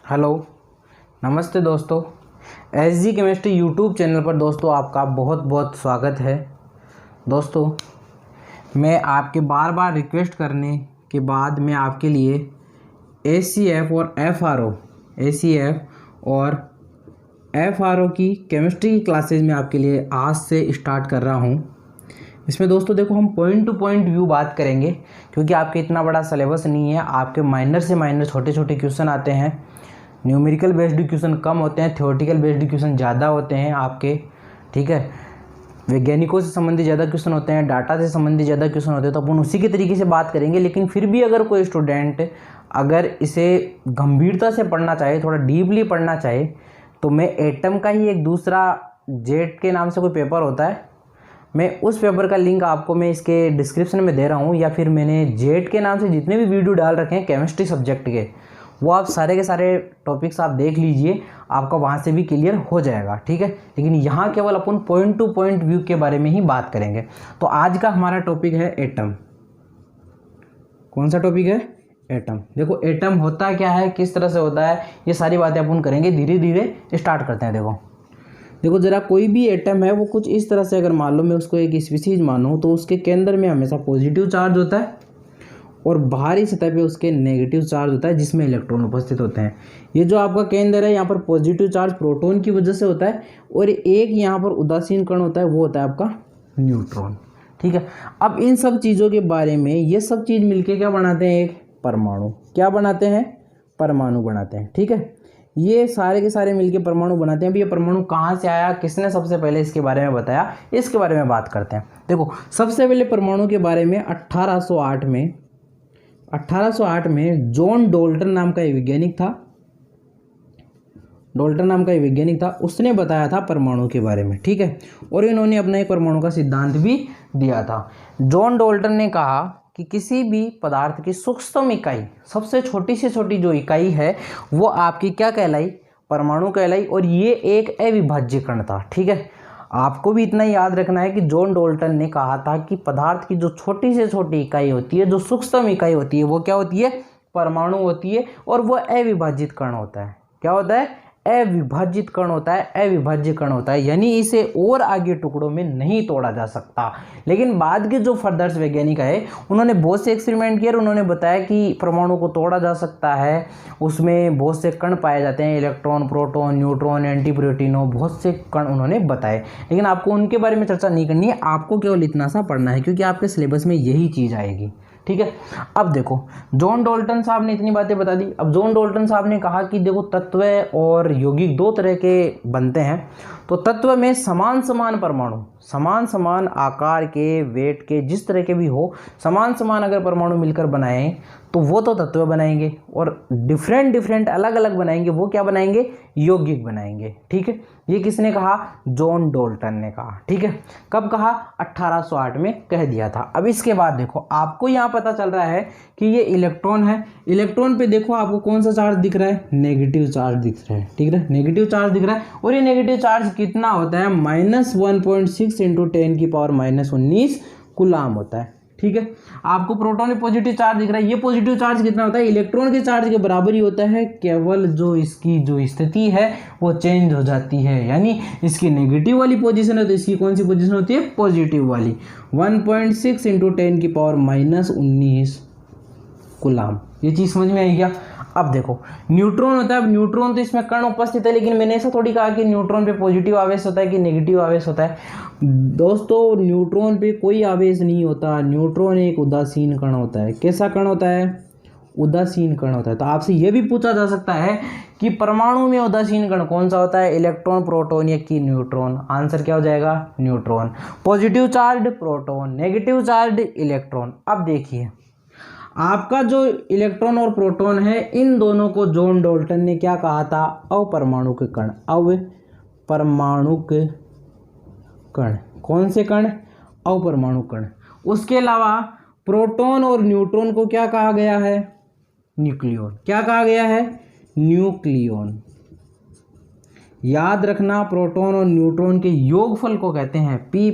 Hello, नमस्ते दोस्तों। SG chemistry YouTube channel पर दोस्तों आपका बहुत बहुत स्वागत है। दोस्तों, मैं आपके बार बार रिक्वेस्ट करने के बाद मैं आपके लिए एसीएफ और एफआरओ की केमिस्ट्री की क्लासेज में आपके लिए आज से स्टार्ट कर रहा हूँ। इसमें दोस्तों देखो, हम पॉइंट टू पॉइंट व्यू बात करेंगे क्योंकि आपके इतना बड़ा सिलेबस नहीं है। आपके माइनर से माइनर छोटे छोटे क्वेश्चन आते हैं। न्यूमेरिकल बेस्ड क्वेश्चन कम होते हैं, थ्योरेटिकल बेस्ड क्वेश्चन ज़्यादा होते हैं आपके, ठीक है। वैज्ञानिकों से संबंधित ज़्यादा क्वेश्चन होते हैं, डाटा से संबंधित ज़्यादा क्वेश्चन होते हैं, तो अपन उसी के तरीके से बात करेंगे। लेकिन फिर भी अगर कोई स्टूडेंट अगर इसे गंभीरता से पढ़ना चाहे, थोड़ा डीपली पढ़ना चाहे, तो मैं एटम का ही एक दूसरा जेट के नाम से कोई पेपर होता है, मैं उस पेपर का लिंक आपको मैं इसके डिस्क्रिप्शन में दे रहा हूँ, या फिर मैंने जेट के नाम से जितने भी वीडियो डाल रखे हैं केमिस्ट्री सब्जेक्ट के, वो आप सारे के सारे टॉपिक्स आप देख लीजिए, आपका वहाँ से भी क्लियर हो जाएगा, ठीक है। लेकिन यहाँ केवल अपन पॉइंट टू पॉइंट व्यू के बारे में ही बात करेंगे। तो आज का हमारा टॉपिक है एटम। कौन सा टॉपिक है? एटम। देखो, एटम होता क्या है, किस तरह से होता है, ये सारी बातें अपन करेंगे। धीरे धीरे स्टार्ट करते हैं। देखो जरा, कोई भी एटम है वो कुछ इस तरह से, अगर मान लो मैं उसको एक स्पीशीज मानूँ, तो उसके केंद्र में हमेशा पॉजिटिव चार्ज होता है और बाहरी सतह पे उसके नेगेटिव चार्ज होता है जिसमें इलेक्ट्रॉन उपस्थित होते हैं। ये जो आपका केंद्र है, यहाँ पर पॉजिटिव चार्ज प्रोटॉन की वजह से होता है, और एक यहाँ पर उदासीन कण होता है, वो होता है आपका न्यूट्रॉन, ठीक है। अब इन सब चीज़ों के बारे में, ये सब चीज़ मिलके क्या बनाते हैं? एक परमाणु। क्या बनाते हैं? परमाणु बनाते हैं, ठीक है। ये सारे के सारे मिलके परमाणु बनाते हैं। अब ये परमाणु कहाँ से आया, किसने सबसे पहले इसके बारे में बताया, इसके बारे में बात करते हैं। देखो, सबसे पहले परमाणु के बारे में 1808 में जॉन डॉल्टन नाम का एक वैज्ञानिक था। उसने बताया था परमाणु के बारे में, ठीक है। और इन्होंने अपना एक परमाणु का सिद्धांत भी दिया था। जॉन डॉल्टन ने कहा कि किसी भी पदार्थ की सूक्ष्म इकाई, सबसे छोटी से छोटी जो इकाई है, वो आपकी क्या कहलाई? परमाणु कहलाई। और ये एक अविभाज्य कण था, ठीक है। आपको भी इतना याद रखना है कि जॉन डॉल्टन ने कहा था कि पदार्थ की जो छोटी से छोटी इकाई होती है, जो सूक्ष्म इकाई होती है, वो क्या होती है? परमाणु होती है। और वो अविभाजित कण होता है। क्या होता है? अविभाजित कण होता है, अविभाज्य कण होता है, यानी इसे और आगे टुकड़ों में नहीं तोड़ा जा सकता। लेकिन बाद के जो फर्दर्स वैज्ञानिक आए, उन्होंने बहुत से एक्सपेरिमेंट किए और उन्होंने बताया कि परमाणु को तोड़ा जा सकता है, उसमें बहुत से कण पाए जाते हैं, इलेक्ट्रॉन, प्रोटॉन, न्यूट्रॉन, एंटीप्रोटिनो, बहुत से कण उन्होंने बताए। लेकिन आपको उनके बारे में चर्चा नहीं करनी है, आपको केवल इतना सा पढ़ना है, क्योंकि आपके सिलेबस में यही चीज़ आएगी, ठीक है। अब देखो, जॉन डॉल्टन साहब ने इतनी बातें बता दी। अब जॉन डॉल्टन साहब ने कहा कि देखो, तत्व और यौगिक दो तरह के बनते हैं। तो तत्व में समान समान परमाणु, समान समान आकार के, वेट के, जिस तरह के भी हो, समान समान अगर परमाणु मिलकर बनाएं तो वो तो तत्व बनाएंगे, और डिफरेंट अलग अलग बनाएंगे, वो क्या बनाएंगे? यौगिक बनाएंगे, ठीक है। ये किसने कहा? जॉन डॉल्टन ने कहा, ठीक है। कब कहा? 1808 में कह दिया था। अब इसके बाद देखो, आपको यहाँ पता चल रहा है कि ये इलेक्ट्रॉन है। इलेक्ट्रॉन पे देखो आपको कौन सा चार्ज दिख रहा है? नेगेटिव चार्ज दिख रहा है, ठीक है। नेगेटिव चार्ज दिख रहा है, और ये नेगेटिव चार्ज कितना होता है? -1.6 × 10⁻⁻19 कूलाम होता है, ठीक है। आपको प्रोटॉन में पॉजिटिव चार्ज दिख रहा है, ये पॉजिटिव चार्ज कितना होता है? इलेक्ट्रॉन के चार्ज के बराबर ही होता है, केवल जो इसकी जो स्थिति है वो चेंज हो जाती है। यानी इसकी नेगेटिव वाली पोजीशन है तो इसकी कौन सी पोजीशन होती है? पॉजिटिव वाली। 1.6 × 10⁻⁻19 कूलाम। ये चीज समझ में आई क्या? अब देखो, न्यूट्रॉन होता है। अब न्यूट्रॉन तो इसमें कण उपस्थित है, लेकिन मैंने ऐसा थोड़ी कहा कि न्यूट्रॉन पे पॉजिटिव आवेश होता है कि नेगेटिव आवेश होता है। दोस्तों, न्यूट्रॉन पे कोई आवेश नहीं होता। न्यूट्रॉन एक उदासीन कण होता है। कैसा कण होता है? उदासीन कण होता है। तो आपसे यह भी पूछा जा सकता है कि परमाणु में उदासीन कण कौन सा होता है? इलेक्ट्रॉन, प्रोटॉन या कि न्यूट्रॉन? आंसर क्या हो जाएगा? Neutron. Positive charge proton, negative charge electron. अब देखिए, आपका जो इलेक्ट्रॉन और प्रोटॉन है, इन दोनों को जॉन डॉल्टन ने क्या कहा था? अपरमाणु के कण। अपरमाणु के कण। कौन से कण? अपरमाणु कण। उसके अलावा प्रोटॉन और न्यूट्रॉन को क्या कहा गया है? न्यूक्लियॉन। क्या कहा गया है? न्यूक्लियॉन। याद रखना, प्रोटॉन और न्यूट्रॉन के योगफल को कहते हैं P+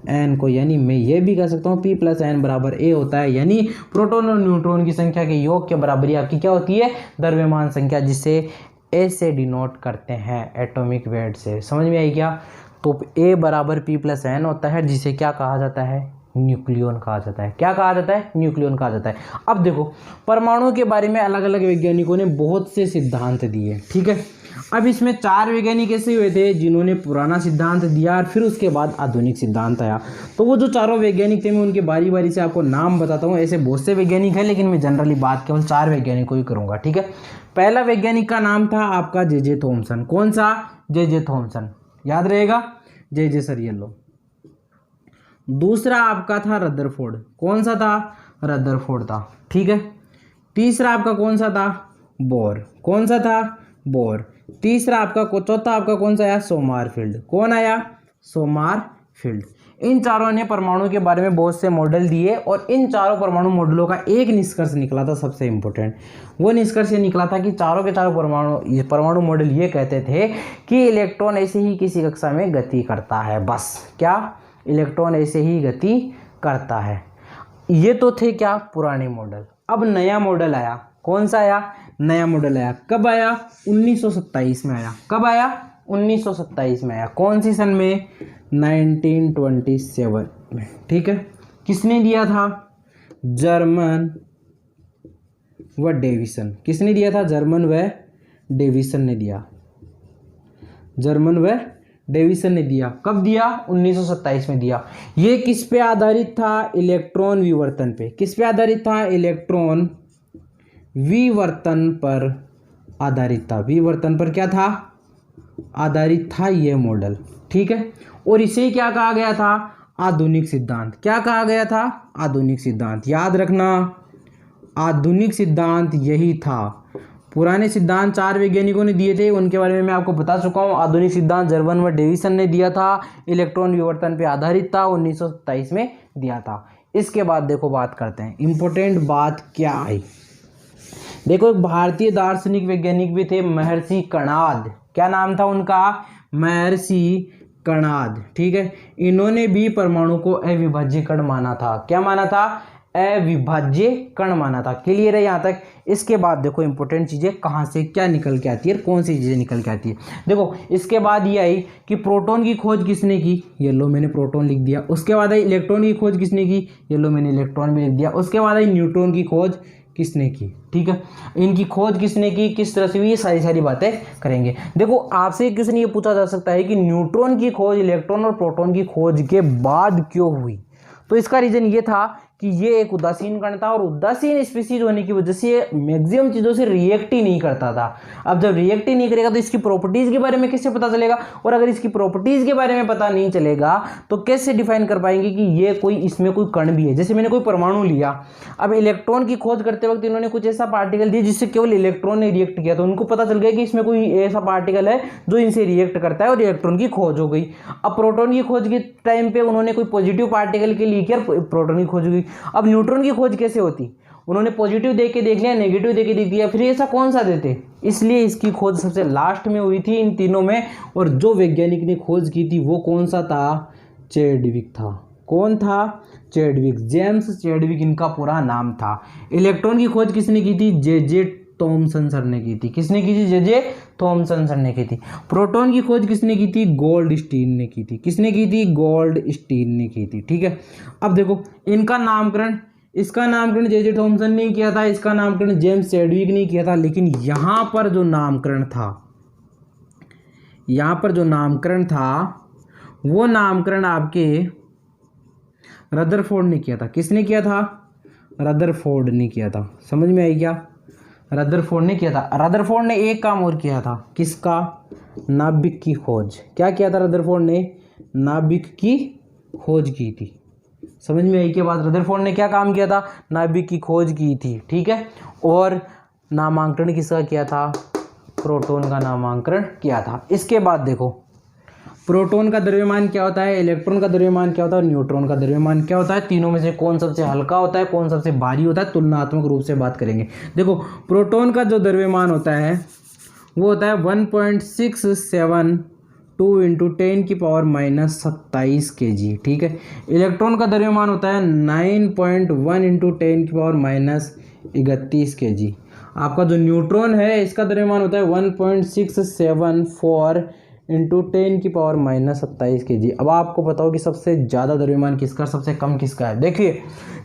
एन को, यानी मैं ये भी कह सकता हूँ P+N बराबर A होता है, यानी प्रोटॉन और न्यूट्रॉन की संख्या के योग के बराबरी आपकी क्या होती है, द्रव्यमान संख्या, जिसे A से डिनोट करते हैं एटॉमिक वेट से। समझ में आई क्या? तो A बराबर P+N होता है, जिसे क्या कहा जाता है, न्यूक्लियन कहा जाता है। क्या कहा जाता है? न्यूक्लियन कहा जाता है। अब देखो परमाणु के बारे में अलग अलग वैज्ञानिकों ने बहुत से सिद्धांत दिए, ठीक है। अब इसमें 4 वैज्ञानिक ऐसे हुए थे जिन्होंने पुराना सिद्धांत दिया और फिर उसके बाद आधुनिक सिद्धांत आया। तो वो जो चारों वैज्ञानिक थे मैं उनके बारी बारी से आपको नाम बताता हूँ। ऐसे बहुत से वैज्ञानिक हैं, लेकिन मैं जनरली बात केवल 4 वैज्ञानिकों की करूँगा, ठीक है। पहला वैज्ञानिक का नाम था आपका जे थॉमसन। कौन सा? जे थॉमसन, याद रहेगा, जे सरियलो। दूसरा आपका था रदरफोर्ड। कौन सा था? रदरफोर्ड था, ठीक है। तीसरा आपका कौन सा था? बोर। कौन सा था? बोर। तीसरा आपका चौथा आपका कौन सा आया? सोमरफेल्ड। कौन आया? सोमरफेल्ड। इन चारों ने परमाणु के बारे में बहुत से मॉडल दिए और इन चारों परमाणु मॉडलों का एक निष्कर्ष निकला था, सबसे इंपॉर्टेंट। वो निष्कर्ष ये निकला था कि चारों के चारों परमाणु मॉडल ये कहते थे कि इलेक्ट्रॉन ऐसे ही किसी कक्षा में गति करता है, बस। क्या? इलेक्ट्रॉन ऐसे ही गति करता है। ये तो थे क्या? पुराने मॉडल। अब नया मॉडल आया। कौन सा आया? नया मॉडल आया। कब आया? 1927 में आया। कब आया? 1927 में आया। कौन सी सन में? 1927 में, ठीक है। किसने दिया था? जर्मन व डेविसन। किसने दिया था? जर्मन व डेविसन ने दिया। जर्मन व डेविसन ने दिया। कब दिया? 1927 में दिया। ये किस पे आधारित था? इलेक्ट्रॉन विवर्तन पे। किस पे आधारित था? इलेक्ट्रॉन विवर्तन पर आधारित था। विवर्तन पर क्या था? आधारित था ये मॉडल, ठीक है। और इसे क्या कहा गया था? आधुनिक सिद्धांत। क्या कहा गया था? आधुनिक सिद्धांत। याद रखना, आधुनिक सिद्धांत यही था। पुराने सिद्धांत 4 वैज्ञानिकों ने दिए थे, उनके बारे में मैं आपको बता चुका हूँ। आधुनिक सिद्धांत जर्मन व डेविसन ने दिया था, इलेक्ट्रॉन विवर्तन पे आधारित था, 1927 में दिया था। इसके बाद देखो बात करते हैं, इंपॉर्टेंट बात क्या आई। देखो एक भारतीय दार्शनिक वैज्ञानिक भी थे, महर्षि कर्णाद। क्या नाम था उनका? महर्षि कर्णाद, ठीक है। इन्होंने भी परमाणु को अविभाज्य कण माना था। क्या माना था? अविभाज्य कण माना था। क्लियर है यहाँ तक? इसके बाद देखो इंपॉर्टेंट चीजें कहाँ से क्या निकल के आती है, कौन सी चीजें निकल के आती है। देखो इसके बाद ये आई कि प्रोटॉन की खोज किसने की? ये लो मैंने प्रोटॉन लिख दिया। उसके बाद आई इलेक्ट्रॉन की खोज किसने की? ये लो मैंने इलेक्ट्रॉन भी लिख दिया। उसके बाद आई न्यूट्रॉन की खोज किसने की, ठीक है। इनकी खोज किसने की, किस तरह से हुई, ये सारी बातें करेंगे। देखो आपसे क्वेश्चन ये पूछा जा सकता है कि न्यूट्रॉन की खोज इलेक्ट्रॉन और प्रोटॉन की खोज के बाद क्यों हुई? तो इसका रीजन ये था कि ये एक उदासीन कण था और उदासीन स्पीशीज होने की वजह से ये मैक्सिमम चीजों से रिएक्ट ही नहीं करता था। अब जब रिएक्ट ही नहीं करेगा तो इसकी प्रॉपर्टीज के बारे में कैसे पता चलेगा? और अगर इसकी प्रॉपर्टीज के बारे में पता नहीं चलेगा तो कैसे डिफाइन कर पाएंगे कि ये कोई इसमें कोई कण भी है? जैसे मैंने कोई परमाणु लिया, अब इलेक्ट्रॉन की खोज करते वक्त इन्होंने कुछ ऐसा पार्टिकल दिया जिससे केवल इलेक्ट्रॉन ने रिएक्ट किया, तो उनको पता चल गया कि इसमें कोई ऐसा पार्टिकल है जो इनसे रिएक्ट करता है और इलेक्ट्रॉन की खोज हो गई। अब प्रोटॉन की खोज के टाइम पे उन्होंने कोई पॉजिटिव पार्टिकल के लिए किया, प्रोटॉन की खोज हुई। अब न्यूट्रॉन की खोज कैसे होती? उन्होंने पॉजिटिव देख के देख लिया, नेगेटिव देख के देख लिया, फिर ऐसा कौन सा देते? इसलिए इसकी खोज सबसे लास्ट में हुई थी इन तीनों में। और जो वैज्ञानिक ने खोज की थी वो कौन सा था? चैडविक था। कौन था? चैडविक, जेम्स चैडविक इनका पूरा नाम था। इलेक्ट्रॉन की खोज किसने की थी? जे थॉमसन सर ने की थी। किसने की थी? जे थॉमसन सर ने की थी। प्रोटॉन की खोज किसने की थी? गोल्डस्टीन ने की थी। किसने की थी? गोल्डस्टीन ने की थी, ठीक है। अब देखो इनका नामकरण, इसका नामकरण जे थॉमसन ने किया था, इसका नामकरण जेम्स चैडविक ने किया था। लेकिन यहां पर जो नामकरण था, यहां पर जो नामकरण था वो नामकरण आपके रदरफोर्ड ने किया था। किसने किया था? रदरफोर्ड ने किया था। समझ में आई क्या? रदरफोर्ड ने किया था। रदरफोर्ड ने एक काम और किया था, किसका? नाभिक की खोज। क्या किया था रदरफोर्ड ने? नाभिक की खोज की थी। समझ में आई के बाद रदरफोर्ड ने क्या काम किया था? नाभिक की खोज की थी, ठीक है। और नामांकन किसका किया था? प्रोटॉन का नामांकन किया था। इसके बाद देखो प्रोटॉन का द्रव्यमान क्या होता है, इलेक्ट्रॉन का द्रव्यमान क्या होता है, न्यूट्रॉन का द्रव्यमान क्या होता है, तीनों में से कौन सबसे हल्का होता है, कौन सबसे भारी होता है, तुलनात्मक रूप से बात करेंगे। देखो प्रोटॉन का जो द्रव्यमान होता है वो होता है 1.67 2 इंटू 10⁻⁻27 kg, ठीक है। इलेक्ट्रॉन का द्रव्यमान होता है 9.1 इंटू 10⁻31 kg। आपका जो न्यूट्रॉन है इसका द्रव्यमान होता है 1.674 इंटू 10⁻⁻27 kg। अब आपको बताओ कि सबसे ज़्यादा द्रव्यमान किसका, सबसे कम किसका है। देखिए,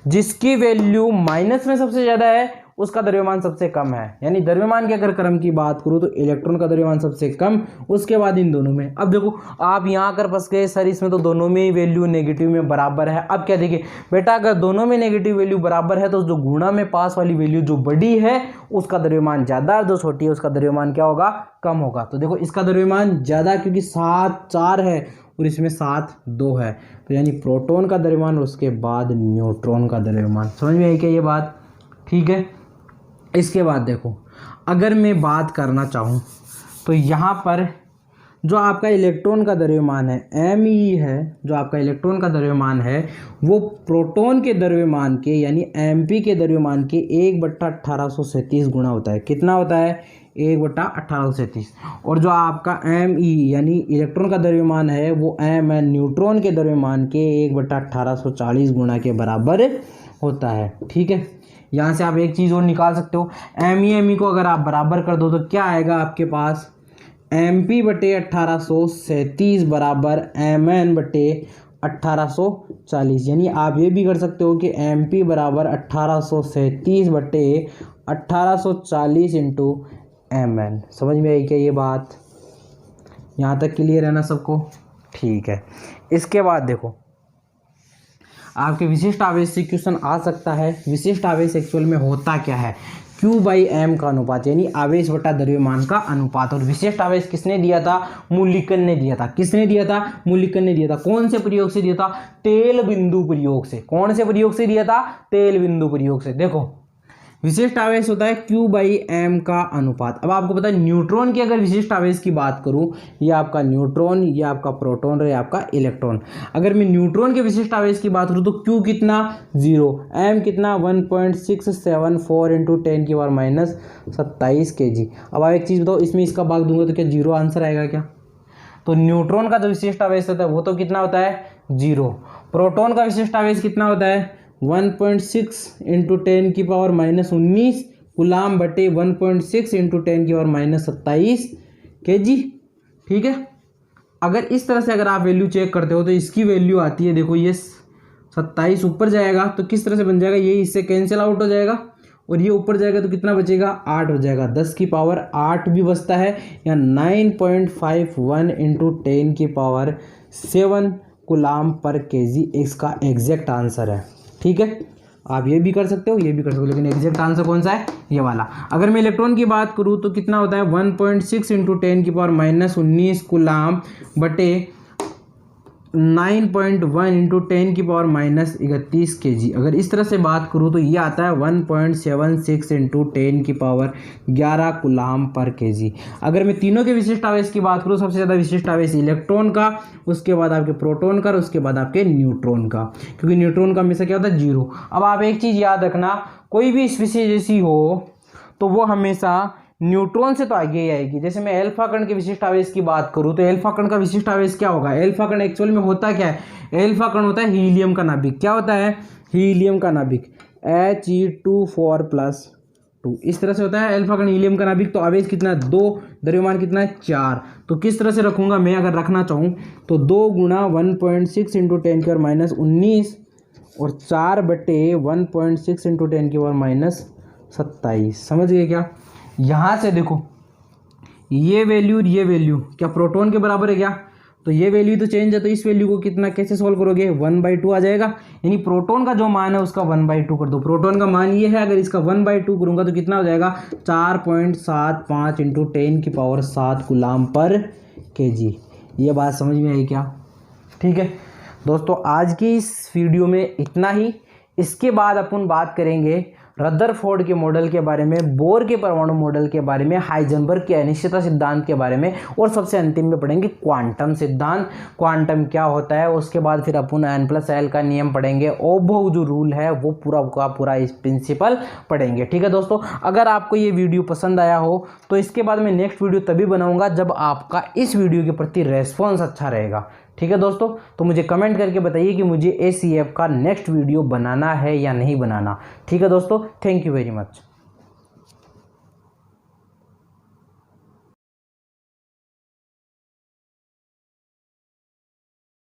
जिसकी वैल्यू माइनस में सबसे ज़्यादा है उसका द्रव्यमान सबसे कम है। यानी द्रव्यमान के अगर क्रम की बात करूँ तो इलेक्ट्रॉन का द्रव्यमान सबसे कम, उसके बाद इन दोनों में। अब देखो आप यहाँ कर फंस गए सर, इसमें तो दोनों में ही वैल्यू नेगेटिव में बराबर है। अब क्या देखिए बेटा, अगर दोनों में नेगेटिव वैल्यू बराबर है तो जो गुणा में पास वाली वैल्यू जो बड़ी है उसका द्रव्यमान ज़्यादा, जो छोटी है उसका द्रव्यमान क्या होगा, कम होगा। तो देखो इसका द्रव्यमान ज़्यादा क्योंकि 7 4 है और इसमें 7 2 है, तो यानी प्रोटॉन का द्रव्यमान और उसके बाद न्यूट्रॉन का द्रव्यमान। समझ में आई क्या ये बात, ठीक है। इसके बाद देखो, अगर मैं बात करना चाहूँ तो यहाँ पर जो आपका इलेक्ट्रॉन का द्रव्यमान है Me है, जो आपका इलेक्ट्रॉन का द्रव्यमान है वो प्रोटॉन के द्रव्यमान के यानी Mp के द्रव्यमान के 1/1837 गुना होता है। कितना होता है, 1/1837। और जो आपका Me यानी इलेक्ट्रॉन का द्रव्यमान है वो Mn न्यूट्रॉन के द्रव्यमान के 1/1840 गुना के बराबर होता है, ठीक है। यहाँ से आप एक चीज़ और निकाल सकते हो, Me को अगर आप बराबर कर दो तो क्या आएगा आपके पास, Mp/1837 बराबर Mn/1840। यानी आप ये भी कर सकते हो कि Mp बराबर 1837/1840 इंटू Mn। समझ में आई क्या ये बात, यहाँ तक क्लियर है ना सबको, ठीक है। इसके बाद देखो आपके विशिष्ट आवेश से क्वेश्चन आ सकता है। विशिष्ट आवेश एक्चुअल में होता क्या है, Q/M का अनुपात यानी आवेश बटा द्रव्यमान का अनुपात। और विशिष्ट आवेश किसने दिया था, मूल्यांकन ने दिया था। किसने दिया था, मूल्यांकन ने दिया था। कौन से प्रयोग से दिया था, तेल बिंदु प्रयोग से। कौन से प्रयोग से दिया था, तेल बिंदु प्रयोग से। देखो विशिष्ट आवेश होता है Q/M का अनुपात। अब आपको पता है न्यूट्रॉन की अगर विशिष्ट आवेश की बात करूं, ये आपका न्यूट्रॉन, ये आपका प्रोटॉन और ये आपका इलेक्ट्रॉन। अगर मैं न्यूट्रॉन के विशिष्ट आवेश की बात करूं तो Q कितना 0, M कितना 1.674 इंटू 10⁻⁻27 kg। अब आप एक चीज़ बताओ, इसमें इसका भाग दूंगा तो क्या 0 आंसर आएगा क्या। तो न्यूट्रॉन का जो विशिष्ट आवेश होता है वो तो कितना होता है 0। प्रोटॉन का विशिष्ट आवेश कितना होता है 1.6 इंटू 10⁻⁻19 गुलाम बटे 1.6 इंटू 10⁻⁻27 kg, ठीक है। अगर इस तरह से अगर आप वैल्यू चेक करते हो तो इसकी वैल्यू आती है, देखो ये 27 ऊपर जाएगा तो किस तरह से बन जाएगा, ये इससे कैंसिल आउट हो जाएगा और ये ऊपर जाएगा तो कितना बचेगा 8 हो जाएगा। 10⁸ भी बचता है या 9.51 इंटू 10⁻7 गुलाम पर kg इसका एग्जैक्ट आंसर है, ठीक है। आप ये भी कर सकते हो, ये भी कर सकते हो, लेकिन एग्जैक्ट आंसर कौन सा है, ये वाला। अगर मैं इलेक्ट्रॉन की बात करूँ तो कितना होता है 1.6 इंटू 10⁻⁻19 गुलाम बटे 9.1 इंटू 10⁻31 kg। अगर इस तरह से बात करूँ तो ये आता है 1.76 इंटू 10⁻11 गुलाम पर kg। अगर मैं तीनों के विशिष्ट आवेश की बात करूँ, सबसे ज़्यादा विशिष्ट आवेश इलेक्ट्रॉन का, उसके बाद आपके प्रोटॉन का, उसके बाद आपके न्यूट्रॉन का, क्योंकि न्यूट्रॉन का हमेशा क्या होता है 0। अब आप एक चीज़ याद रखना, कोई भी स्पीशीज ऐसी हो तो वो हमेशा न्यूट्रॉन से तो आगे ही आएगी। जैसे मैं अल्फा कण के विशिष्ट आवेश की बात करूं तो अल्फा कण का विशिष्ट आवेश क्या होगा, अल्फा कण एक्चुअल में होता क्या है, अल्फा कण होता है हीलियम का नाभिक। क्या होता है, हीलियम का नाभिक, He2 4+2 इस तरह से होता है अल्फा कण हीलियम का नाभिक। तो आवेश कितना है 2, द्रव्यमान कितना है 4। तो किस तरह से रखूंगा मैं, अगर रखना चाहूँ तो 2 गुणा 1.6 इंटू 10⁻⁻19 और 4 बटे 1.6 इंटू 10⁻⁻27। समझ गए क्या। यहाँ से देखो ये वैल्यू और ये वैल्यू क्या प्रोटॉन के बराबर है क्या, तो ये वैल्यू तो चेंज है, तो इस वैल्यू को कितना कैसे सॉल्व करोगे 1/2 आ जाएगा। यानी प्रोटॉन का जो मान है उसका 1/2 कर दो। प्रोटॉन का मान ये है, अगर इसका 1/2 करूंगा तो कितना हो जाएगा 4.75 इंटू 10⁻7 गुलाम पर kg। ये बात समझ में आई क्या, ठीक है दोस्तों। आज की इस वीडियो में इतना ही। इसके बाद अपन बात करेंगे रदरफोर्ड के मॉडल के बारे में, बोर के परमाणु मॉडल के बारे में, हाइजेनबर्ग के अनिश्चितता सिद्धांत के बारे में, और सबसे अंतिम में पढ़ेंगे क्वांटम सिद्धांत, क्वांटम क्या होता है। उसके बाद फिर अपन n+l का नियम पढ़ेंगे, ओबो जो रूल है वो पूरा का पूरा इस प्रिंसिपल पढ़ेंगे। ठीक है दोस्तों, अगर आपको ये वीडियो पसंद आया हो तो इसके बाद मैं नेक्स्ट वीडियो तभी बनाऊंगा जब आपका इस वीडियो के प्रति रेस्पॉन्स अच्छा रहेगा। ठीक है दोस्तों, तो मुझे कमेंट करके बताइए कि मुझे ACF का नेक्स्ट वीडियो बनाना है या नहीं बनाना। ठीक है दोस्तों, थैंक यू वेरी मच।